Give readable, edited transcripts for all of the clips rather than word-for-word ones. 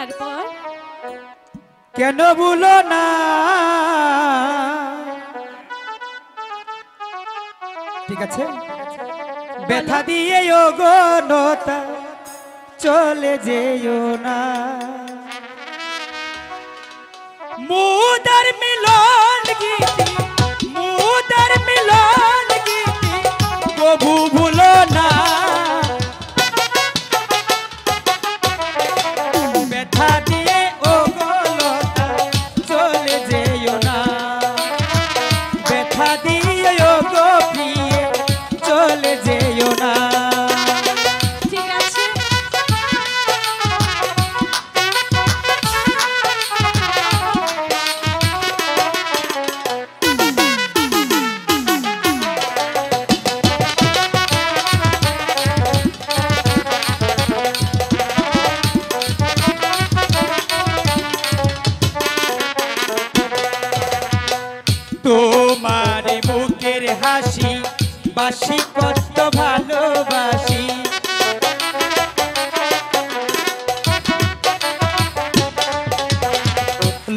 তারপর কেন ভুলো না ঠিক আছে ব্যথা দিয়ে ওগনতা চলে যেও না মুদার মিলন গীতি মুদার মিলন গীতি কবু ভুলো না ব্যথা দিয়ে ওগনতা চলে যেও না ব্যথা দিয়ে ওগো প্রিয়ে চলে যেও না ঠিক আছে তোমার মুখের হাসি বাসি কত ভালোবাসি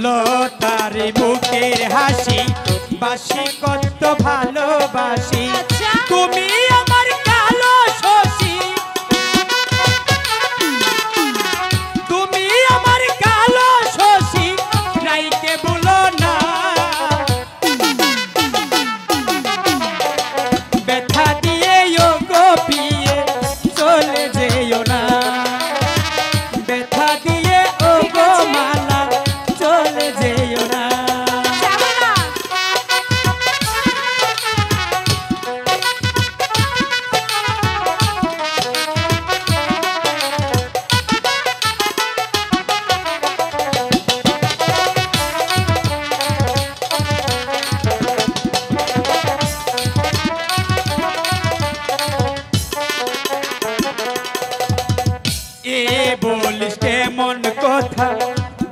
লতার মুখের হাসি বাসি কত ভালোবাসি তুমি আমার কালো শশী তুমি আমার কালো শশী রাইকে বলো না ব্যথা দিয়ে ওগো পিয়ে চলে যেও না ব্যথা দিয়ে ওগো মালা চলে যেও না এ বলিস কেমন কথা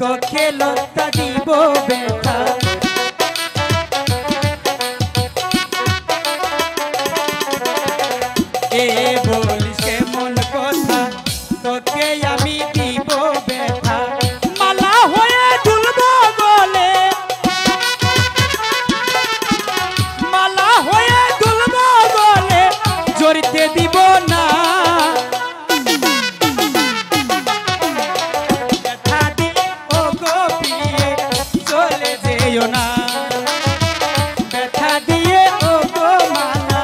তোকে লতা দিব ব্যথা এ বলিস কেমন কথা তোকে আমি দিব ব্যথা মালা হয়ে দুলব গলে মালা হয়ে দুলব গলে জড়িতে দিব না না ব্যথা দিয়ে ওগো মালা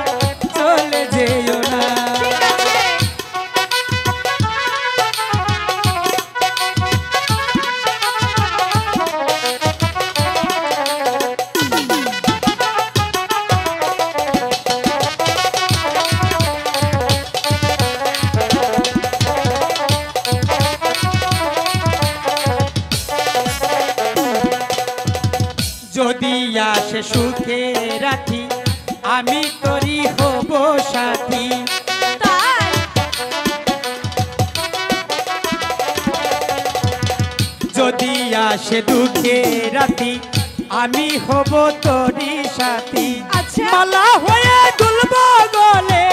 চলে যেও না যদি আসে সুখে রাখি আমি তোরি হব সাথী যদি আসে দুঃখে রাখি আমি হব তোরি সাথী মালা হয়ে দুলব গলে